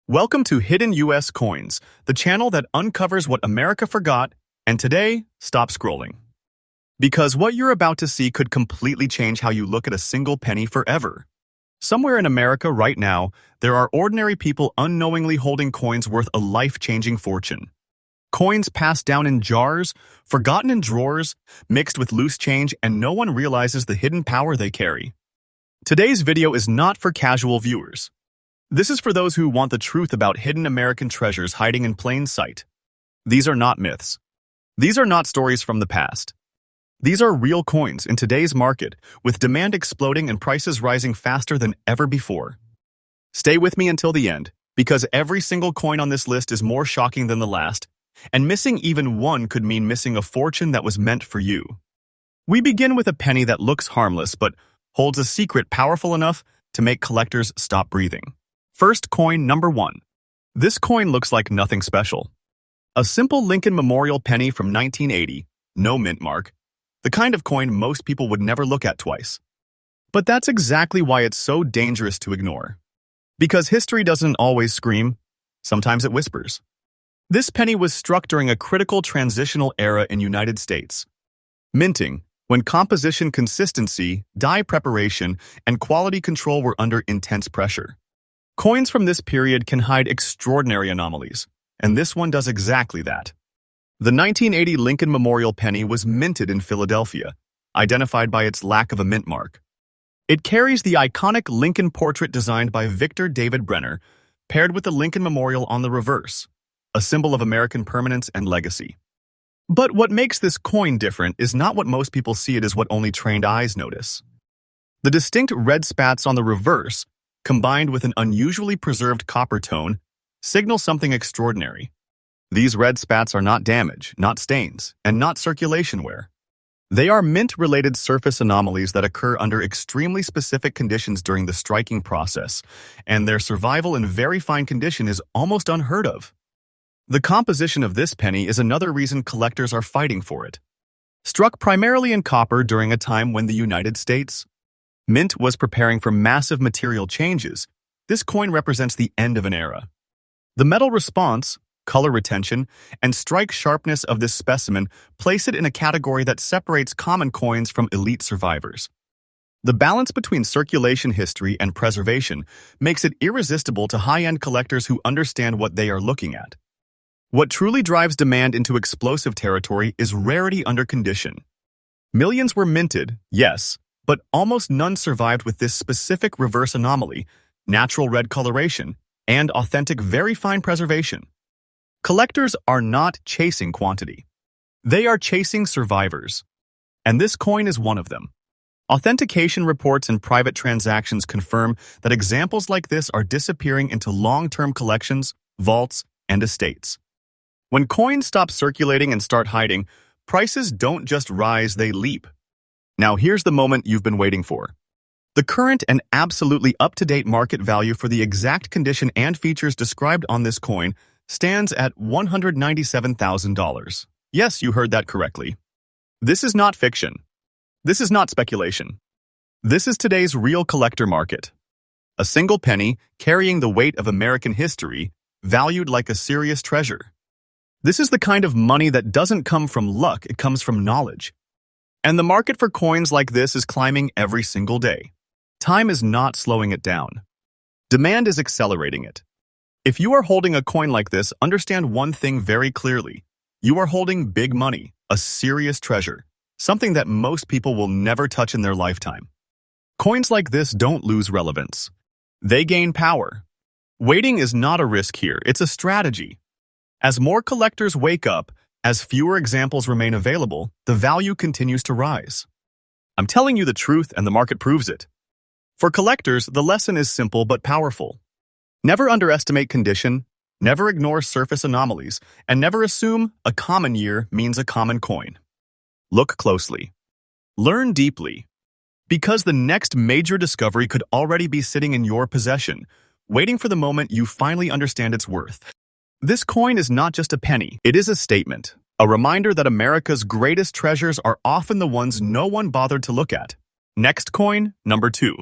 Welcome to Hidden US Coins, the channel that uncovers what America forgot, and today, stop scrolling. Because what you're about to see could completely change how you look at a single penny forever. Somewhere in America right now, there are ordinary people unknowingly holding coins worth a life-changing fortune. Coins passed down in jars, forgotten in drawers, mixed with loose change, and no one realizes the hidden power they carry. Today's video is not for casual viewers. This is for those who want the truth about hidden American treasures hiding in plain sight. These are not myths. These are not stories from the past. These are real coins in today's market, with demand exploding and prices rising faster than ever before. Stay with me until the end, because every single coin on this list is more shocking than the last, and missing even one could mean missing a fortune that was meant for you. We begin with a penny that looks harmless but holds a secret powerful enough to make collectors stop breathing. First coin number 1. This coin looks like nothing special. A simple Lincoln Memorial penny from 1980, no mint mark, the kind of coin most people would never look at twice. But that's exactly why it's so dangerous to ignore. Because history doesn't always scream, sometimes it whispers. This penny was struck during a critical transitional era in United States. Minting, when composition consistency, die preparation, and quality control were under intense pressure. Coins from this period can hide extraordinary anomalies, and this one does exactly that. The 1980 Lincoln Memorial penny was minted in Philadelphia, identified by its lack of a mint mark. It carries the iconic Lincoln portrait designed by Victor David Brenner, paired with the Lincoln Memorial on the reverse, a symbol of American permanence and legacy. But what makes this coin different is not what most people see, it is what only trained eyes notice. The distinct red spats on the reverse, combined with an unusually preserved copper tone, signal something extraordinary. These red spats are not damage, not stains, and not circulation wear. They are mint-related surface anomalies that occur under extremely specific conditions during the striking process, and their survival in very fine condition is almost unheard of. The composition of this penny is another reason collectors are fighting for it. Struck primarily in copper during a time when the United States Mint was preparing for massive material changes, this coin represents the end of an era. The metal response, color retention, and strike sharpness of this specimen place it in a category that separates common coins from elite survivors. The balance between circulation history and preservation makes it irresistible to high-end collectors who understand what they are looking at. What truly drives demand into explosive territory is rarity under condition. Millions were minted, yes, but almost none survived with this specific reverse anomaly, natural red coloration, and authentic very fine preservation. Collectors are not chasing quantity. They are chasing survivors. And this coin is one of them. Authentication reports and private transactions confirm that examples like this are disappearing into long-term collections, vaults, and estates. When coins stop circulating and start hiding, prices don't just rise, they leap. Now here's the moment you've been waiting for. The current and absolutely up-to-date market value for the exact condition and features described on this coin stands at $197,000. Yes, you heard that correctly. This is not fiction. This is not speculation. This is today's real collector market. A single penny carrying the weight of American history, valued like a serious treasure. This is the kind of money that doesn't come from luck, it comes from knowledge. And the market for coins like this is climbing every single day. Time is not slowing it down. Demand is accelerating it. If you are holding a coin like this, understand one thing very clearly. You are holding big money, a serious treasure, something that most people will never touch in their lifetime. Coins like this don't lose relevance. They gain power. Waiting is not a risk here, it's a strategy. As more collectors wake up, as fewer examples remain available, the value continues to rise. I'm telling you the truth, and the market proves it. For collectors, the lesson is simple but powerful. Never underestimate condition, never ignore surface anomalies, and never assume a common year means a common coin. Look closely. Learn deeply. Because the next major discovery could already be sitting in your possession, waiting for the moment you finally understand its worth. This coin is not just a penny, it is a statement, a reminder that America's greatest treasures are often the ones no one bothered to look at. Next coin, number 2.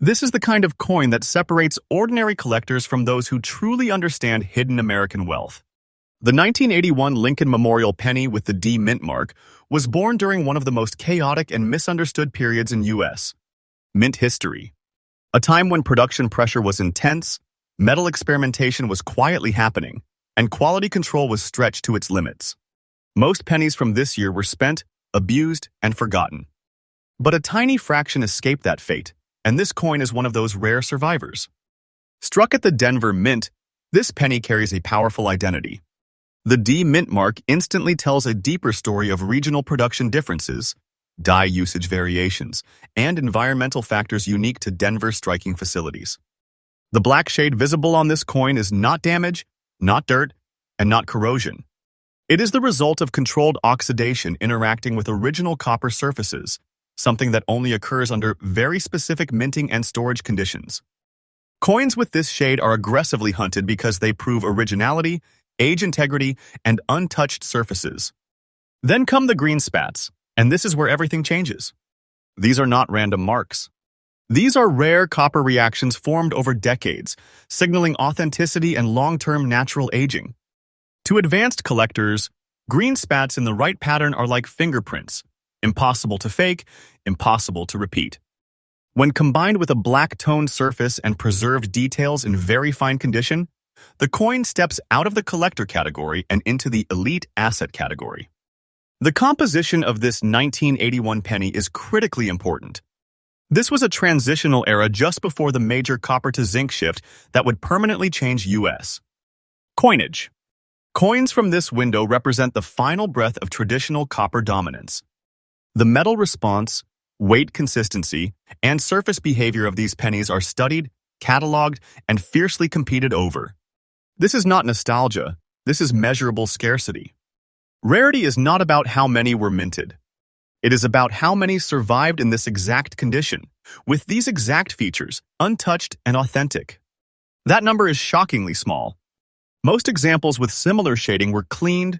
This is the kind of coin that separates ordinary collectors from those who truly understand hidden American wealth. The 1981 Lincoln Memorial penny with the D mint mark was born during one of the most chaotic and misunderstood periods in U.S. mint history. A time when production pressure was intense, metal experimentation was quietly happening, and quality control was stretched to its limits. Most pennies from this year were spent, abused, and forgotten. But a tiny fraction escaped that fate, and this coin is one of those rare survivors. Struck at the Denver Mint, this penny carries a powerful identity. The D mint mark instantly tells a deeper story of regional production differences, dye usage variations, and environmental factors unique to Denver's striking facilities. The black shade visible on this coin is not damage, not dirt, and not corrosion. It is the result of controlled oxidation interacting with original copper surfaces, something that only occurs under very specific minting and storage conditions. Coins with this shade are aggressively hunted because they prove originality, age integrity, and untouched surfaces. Then come the green spats, and this is where everything changes. These are not random marks. These are rare copper reactions formed over decades, signaling authenticity and long-term natural aging. To advanced collectors, green spats in the right pattern are like fingerprints, impossible to fake, impossible to repeat. When combined with a black-toned surface and preserved details in very fine condition, the coin steps out of the collector category and into the elite asset category. The composition of this 1981 penny is critically important. This was a transitional era just before the major copper-to-zinc shift that would permanently change U.S. coinage. Coins from this window represent the final breath of traditional copper dominance. The metal response, weight consistency, and surface behavior of these pennies are studied, cataloged, and fiercely competed over. This is not nostalgia, this is measurable scarcity. Rarity is not about how many were minted. It is about how many survived in this exact condition, with these exact features, untouched and authentic. That number is shockingly small. Most examples with similar shading were cleaned,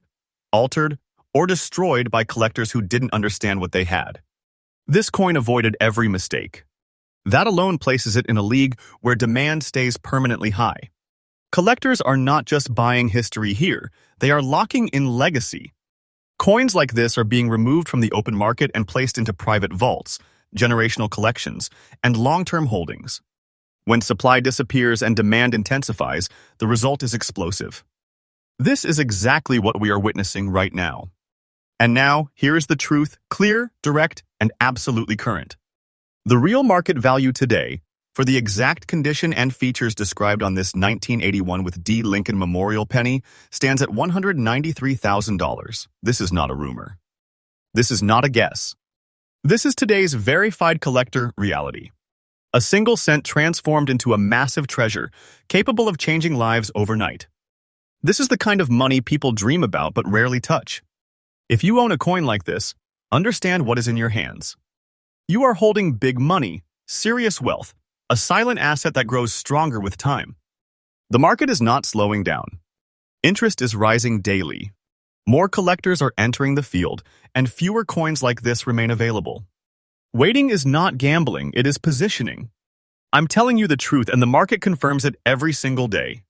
altered, or destroyed by collectors who didn't understand what they had. This coin avoided every mistake. That alone places it in a league where demand stays permanently high. Collectors are not just buying history here, they are locking in legacy. Coins like this are being removed from the open market and placed into private vaults, generational collections, and long-term holdings. When supply disappears and demand intensifies, the result is explosive. This is exactly what we are witnessing right now. And now, here is the truth, clear, direct, and absolutely current. The real market value today, for the exact condition and features described on this 1981 with D Lincoln Memorial penny, stands at $193,000. This is not a rumor. This is not a guess. This is today's verified collector reality. A single cent transformed into a massive treasure, capable of changing lives overnight. This is the kind of money people dream about but rarely touch. If you own a coin like this, understand what is in your hands. You are holding big money, serious wealth, a silent asset that grows stronger with time. The market is not slowing down. Interest is rising daily. More collectors are entering the field, and fewer coins like this remain available. Waiting is not gambling, it is positioning. I'm telling you the truth, and the market confirms it every single day.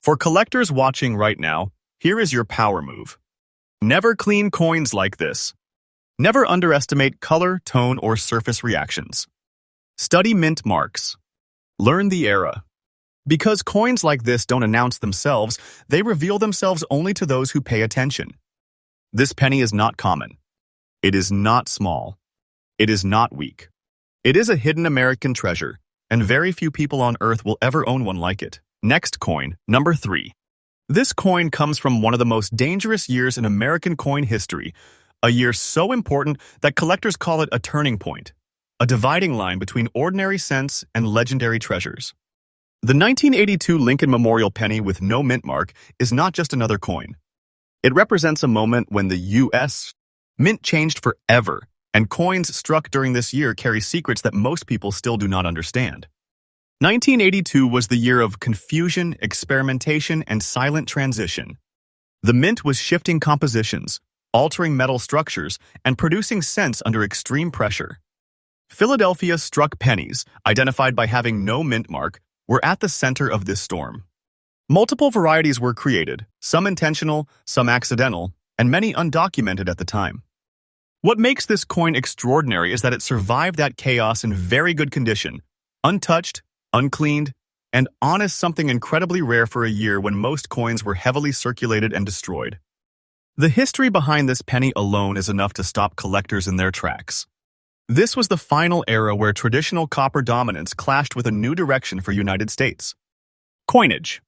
For collectors watching right now, here is your power move. Never clean coins like this. Never underestimate color, tone, or surface reactions. Study mint marks. Learn the era. Because coins like this don't announce themselves, they reveal themselves only to those who pay attention. This penny is not common. It is not small. It is not weak. It is a hidden American treasure, and very few people on Earth will ever own one like it. Next coin, number 3. This coin comes from one of the most dangerous years in American coin history, a year so important that collectors call it a turning point, a dividing line between ordinary cents and legendary treasures. The 1982 Lincoln Memorial penny with no mint mark is not just another coin. It represents a moment when the U.S. mint changed forever, and coins struck during this year carry secrets that most people still do not understand. 1982 was the year of confusion, experimentation, and silent transition. The mint was shifting compositions, altering metal structures, and producing cents under extreme pressure. Philadelphia struck pennies, identified by having no mint mark, were at the center of this storm. Multiple varieties were created, some intentional, some accidental, and many undocumented at the time. What makes this coin extraordinary is that it survived that chaos in very good condition, untouched, uncleaned, and honest, something incredibly rare for a year when most coins were heavily circulated and destroyed. The history behind this penny alone is enough to stop collectors in their tracks. This was the final era where traditional copper dominance clashed with a new direction for United States. Coinage.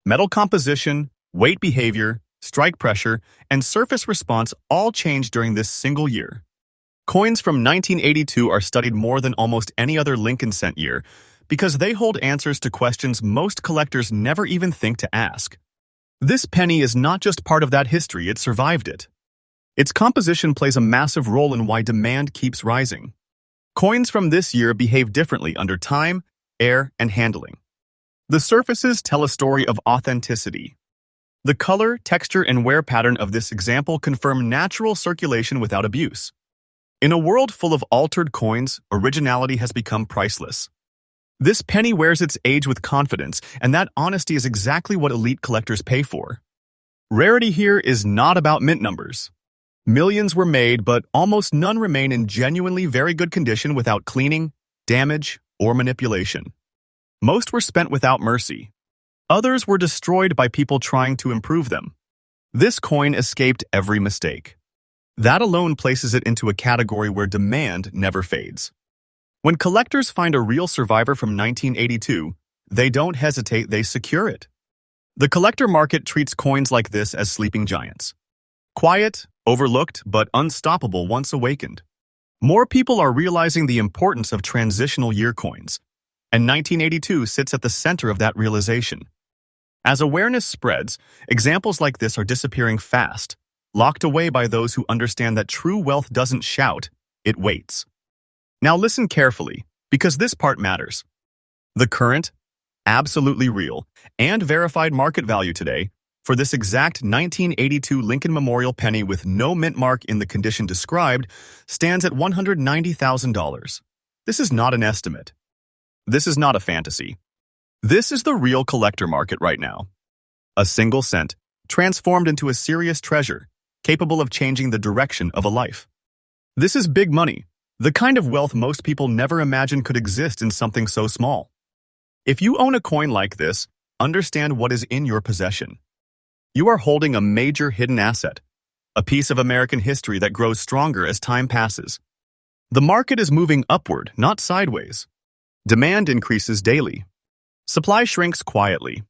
Metal composition, weight behavior, strike pressure, and surface response all changed during this single year. Coins from 1982 are studied more than almost any other Lincoln cent year because they hold answers to questions most collectors never even think to ask. This penny is not just part of that history, it survived it. Its composition plays a massive role in why demand keeps rising. Coins from this year behave differently under time, air, and handling. The surfaces tell a story of authenticity. The color, texture, and wear pattern of this example confirm natural circulation without abuse. In a world full of altered coins, originality has become priceless. This penny wears its age with confidence, and that honesty is exactly what elite collectors pay for. Rarity here is not about mint numbers. Millions were made, but almost none remain in genuinely very good condition without cleaning, damage, or manipulation. Most were spent without mercy. Others were destroyed by people trying to improve them. This coin escaped every mistake. That alone places it into a category where demand never fades. When collectors find a real survivor from 1982, they don't hesitate, they secure it. The collector market treats coins like this as sleeping giants. Quiet, overlooked, but unstoppable once awakened. More people are realizing the importance of transitional year coins, and 1982 sits at the center of that realization. As awareness spreads, examples like this are disappearing fast, locked away by those who understand that true wealth doesn't shout, it waits. Now listen carefully, because this part matters. The current, absolutely real, and verified market value today for this exact 1982 Lincoln Memorial penny with no mint mark in the condition described stands at $190,000. This is not an estimate. This is not a fantasy. This is the real collector market right now. A single cent, transformed into a serious treasure, capable of changing the direction of a life. This is big money, the kind of wealth most people never imagined could exist in something so small. If you own a coin like this, understand what is in your possession. You are holding a major hidden asset, a piece of American history that grows stronger as time passes. The market is moving upward, not sideways. Demand increases daily. Supply shrinks quietly.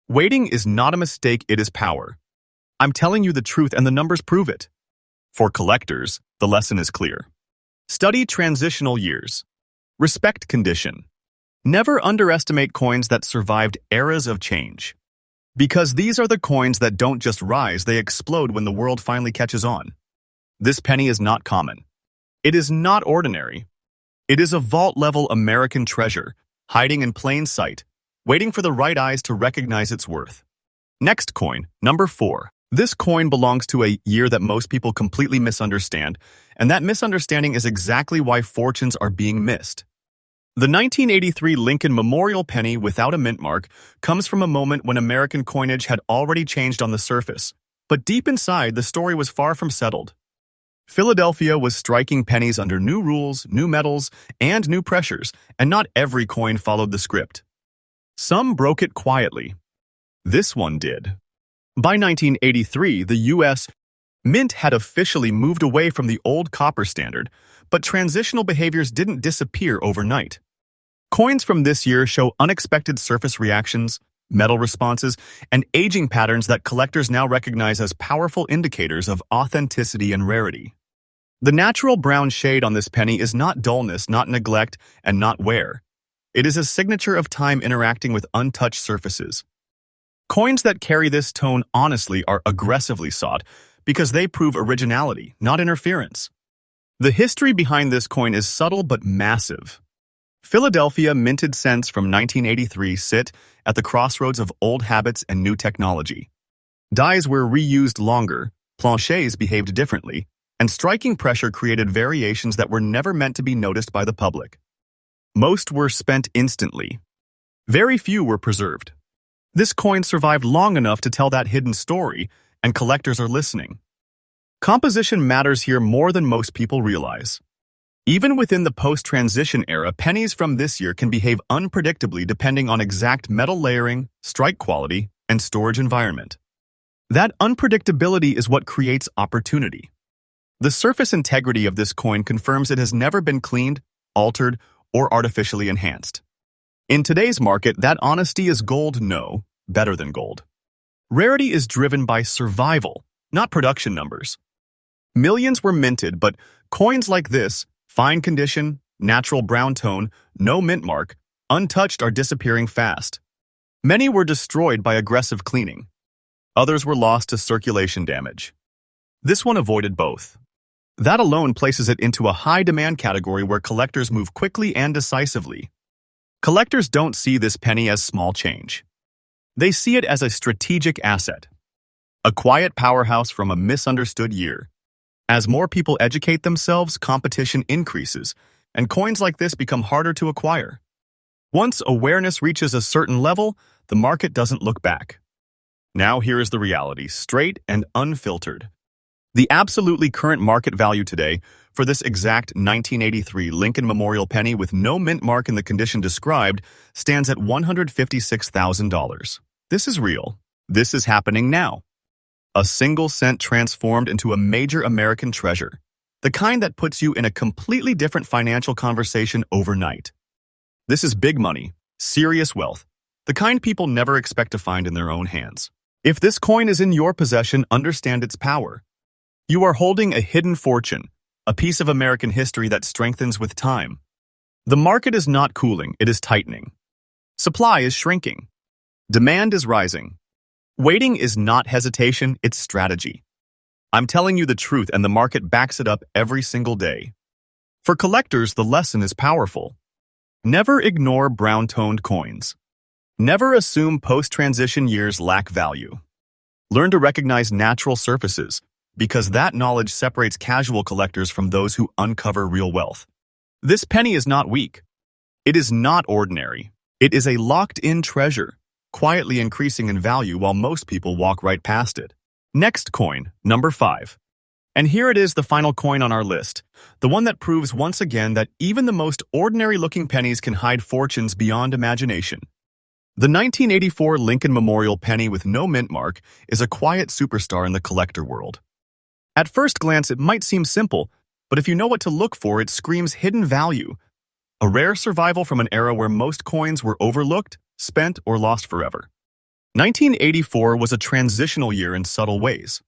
Waiting is not a mistake, it is power. I'm telling you the truth and the numbers prove it. For collectors, the lesson is clear. Study transitional years. Respect condition. Never underestimate coins that survived eras of change. Because these are the coins that don't just rise, they explode when the world finally catches on. This penny is not common. It is not ordinary. It is a vault-level American treasure, hiding in plain sight, waiting for the right eyes to recognize its worth. Next coin, number 4. This coin belongs to a year that most people completely misunderstand, and that misunderstanding is exactly why fortunes are being missed. The 1983 Lincoln Memorial penny without a mint mark comes from a moment when American coinage had already changed on the surface, but deep inside, the story was far from settled. Philadelphia was striking pennies under new rules, new metals, and new pressures, and not every coin followed the script. Some broke it quietly. This one did. By 1983, the U.S. Mint had officially moved away from the old copper standard, but transitional behaviors didn't disappear overnight. Coins from this year show unexpected surface reactions, metal responses, and aging patterns that collectors now recognize as powerful indicators of authenticity and rarity. The natural brown shade on this penny is not dullness, not neglect, and not wear. It is a signature of time interacting with untouched surfaces. Coins that carry this tone honestly are aggressively sought because they prove originality, not interference. The history behind this coin is subtle but massive. Philadelphia minted cents from 1983 sit at the crossroads of old habits and new technology. Dies were reused longer, planchets behaved differently, and striking pressure created variations that were never meant to be noticed by the public. Most were spent instantly. Very few were preserved. This coin survived long enough to tell that hidden story, and collectors are listening. Composition matters here more than most people realize. Even within the post-transition era, pennies from this year can behave unpredictably depending on exact metal layering, strike quality, and storage environment. That unpredictability is what creates opportunity. The surface integrity of this coin confirms it has never been cleaned, altered, or artificially enhanced. In today's market, that honesty is gold, no, better than gold. Rarity is driven by survival, not production numbers. Millions were minted, but coins like this, fine condition, natural brown tone, no mint mark, untouched, are disappearing fast. Many were destroyed by aggressive cleaning. Others were lost to circulation damage. This one avoided both. That alone places it into a high-demand category where collectors move quickly and decisively. Collectors don't see this penny as small change. They see it as a strategic asset, a quiet powerhouse from a misunderstood year. As more people educate themselves, competition increases, and coins like this become harder to acquire. Once awareness reaches a certain level, the market doesn't look back. Now here is the reality, straight and unfiltered. The absolutely current market value today for this exact 1983 Lincoln Memorial penny with no mint mark in the condition described stands at $156,000. This is real. This is happening now. A single cent transformed into a major American treasure, the kind that puts you in a completely different financial conversation overnight. This is big money, serious wealth, the kind people never expect to find in their own hands. If this coin is in your possession, understand its power. You are holding a hidden fortune, a piece of American history that strengthens with time. The market is not cooling, it is tightening. Supply is shrinking. Demand is rising. Waiting is not hesitation, it's strategy. I'm telling you the truth, and the market backs it up every single day. For collectors, the lesson is powerful. Never ignore brown-toned coins. Never assume post-transition years lack value. Learn to recognize natural surfaces, because that knowledge separates casual collectors from those who uncover real wealth. This penny is not weak. It is not ordinary. It is a locked-in treasure, quietly increasing in value while most people walk right past it. Next coin, number 5. And here it is, the final coin on our list, the one that proves once again that even the most ordinary-looking pennies can hide fortunes beyond imagination. The 1984 Lincoln Memorial penny with no mint mark is a quiet superstar in the collector world. At first glance, it might seem simple, but if you know what to look for, it screams hidden value. A rare survival from an era where most coins were overlooked, spent, or lost forever. 1984 was a transitional year in subtle ways.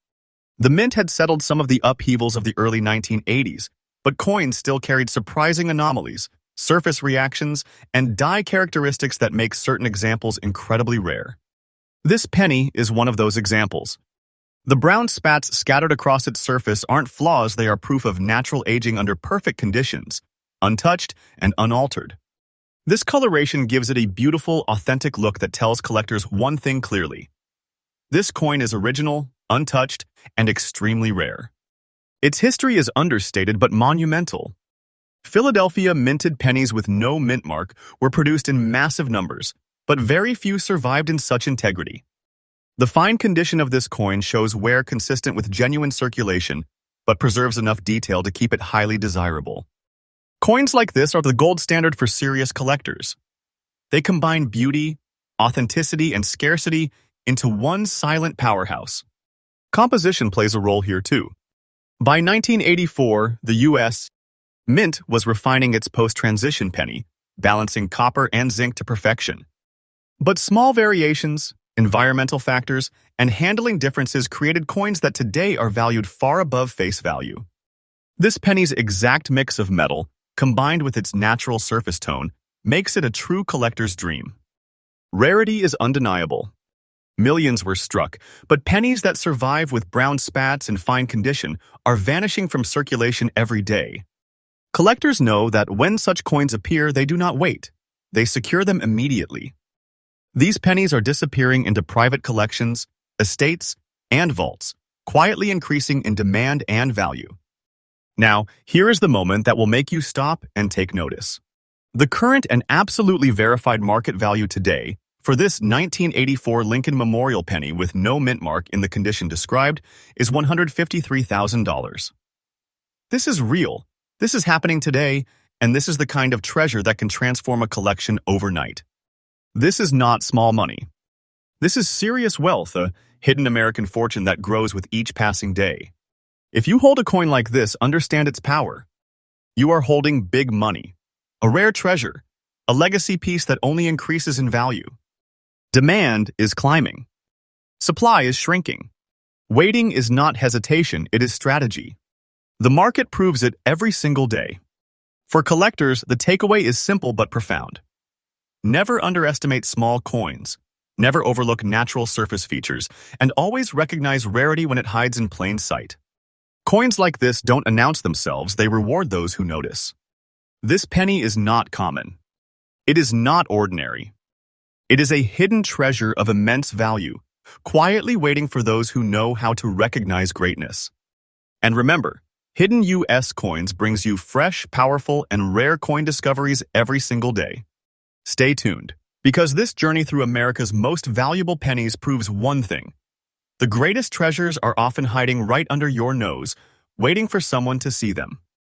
The mint had settled some of the upheavals of the early 1980s, but coins still carried surprising anomalies, surface reactions, and die characteristics that make certain examples incredibly rare. This penny is one of those examples. The brown spats scattered across its surface aren't flaws, they are proof of natural aging under perfect conditions, untouched and unaltered. This coloration gives it a beautiful, authentic look that tells collectors one thing clearly. This coin is original, untouched, and extremely rare. Its history is understated but monumental. Philadelphia minted pennies with no mint mark were produced in massive numbers, but very few survived in such integrity. The fine condition of this coin shows wear consistent with genuine circulation, but preserves enough detail to keep it highly desirable. Coins like this are the gold standard for serious collectors. They combine beauty, authenticity, and scarcity into one silent powerhouse. Composition plays a role here too. By 1984, the U.S. Mint was refining its post-transition penny, balancing copper and zinc to perfection. But small variations, environmental factors, and handling differences created coins that today are valued far above face value. This penny's exact mix of metal, combined with its natural surface tone, makes it a true collector's dream. Rarity is undeniable. Millions were struck, but pennies that survive with brown spats in fine condition are vanishing from circulation every day. Collectors know that when such coins appear, they do not wait. They secure them immediately. These pennies are disappearing into private collections, estates, and vaults, quietly increasing in demand and value. Now, here is the moment that will make you stop and take notice. The current and absolutely verified market value today for this 1984 Lincoln Memorial penny with no mint mark in the condition described is $153,000. This is real. This is happening today, and this is the kind of treasure that can transform a collection overnight. This is not small money. This is serious wealth, a hidden American fortune that grows with each passing day. If you hold a coin like this, understand its power. You are holding big money, a rare treasure, a legacy piece that only increases in value. Demand is climbing. Supply is shrinking. Waiting is not hesitation, it is strategy. The market proves it every single day. For collectors, the takeaway is simple but profound. Never underestimate small coins. Never overlook natural surface features, and always recognize rarity when it hides in plain sight. Coins like this don't announce themselves, they reward those who notice. This penny is not common. It is not ordinary. It is a hidden treasure of immense value, quietly waiting for those who know how to recognize greatness. And remember, Hidden US Coins brings you fresh, powerful, and rare coin discoveries every single day. Stay tuned, because this journey through America's most valuable pennies proves one thing. The greatest treasures are often hiding right under your nose, waiting for someone to see them.